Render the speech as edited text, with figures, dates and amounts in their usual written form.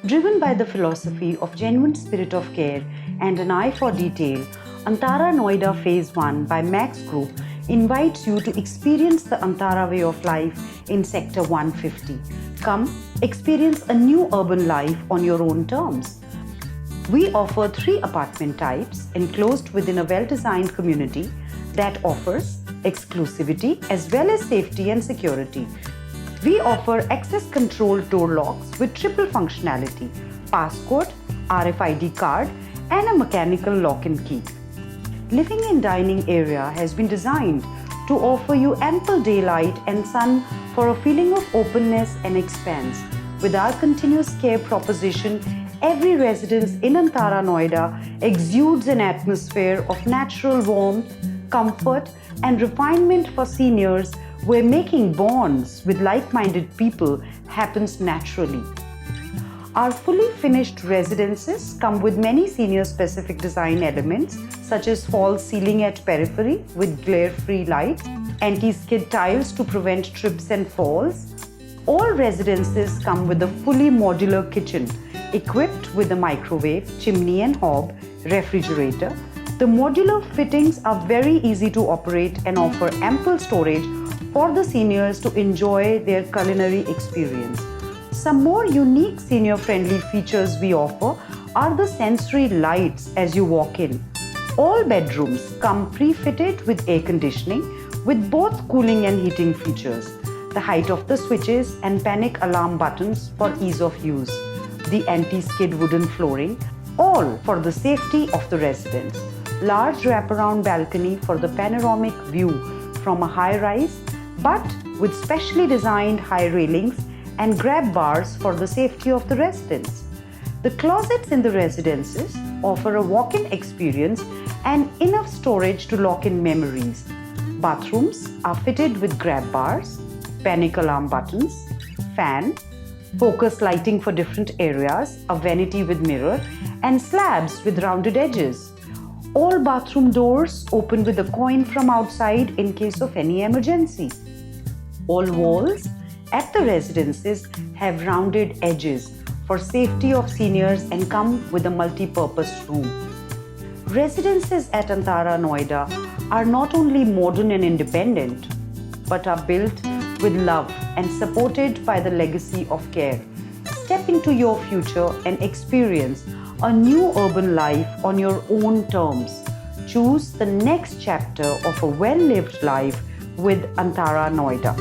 Driven by the philosophy of genuine spirit of care and an eye for detail, Antara Noida Phase 1 by Max Group invites you to experience the Antara way of life in Sector 150. Come, experience a new urban life on your own terms. We offer 3 apartment types enclosed within a well-designed community that offers exclusivity as well as safety and security. We offer access controlled door locks with triple functionality, passcode, RFID card and a mechanical lock and key. Living and dining area has been designed to offer you ample daylight and sun for a feeling of openness and expanse. With our continuous care proposition, every residence in Antara Noida exudes an atmosphere of natural warmth, comfort and refinement for seniors, where making bonds with like-minded people happens naturally. Our fully finished residences come with many senior-specific design elements such as false ceiling at periphery with glare-free light, anti-skid tiles to prevent trips and falls. All residences come with a fully modular kitchen equipped with a microwave, chimney and hob, refrigerator. The modular fittings are very easy to operate and offer ample storage for the seniors to enjoy their culinary experience. Some more unique senior-friendly features we offer are the sensory lights as you walk in. All bedrooms come pre-fitted with air conditioning with both cooling and heating features. The height of the switches and panic alarm buttons for ease of use. The anti-skid wooden flooring, all for the safety of the residents. Large wraparound balcony for the panoramic view from a high-rise, but with specially designed high railings and grab bars for the safety of the residents. The closets in the residences offer a walk-in experience and enough storage to lock in memories. Bathrooms are fitted with grab bars, panic alarm buttons, fan, focus lighting for different areas, a vanity with mirror, and slabs with rounded edges. All bathroom doors open with a coin from outside in case of any emergency. All walls at the residences have rounded edges for safety of seniors and come with a multi-purpose room. Residences at Antara Noida are not only modern and independent, but are built with love and supported by the legacy of care. Step into your future and experience a new urban life on your own terms. Choose the next chapter of a well-lived life with Antara Noida.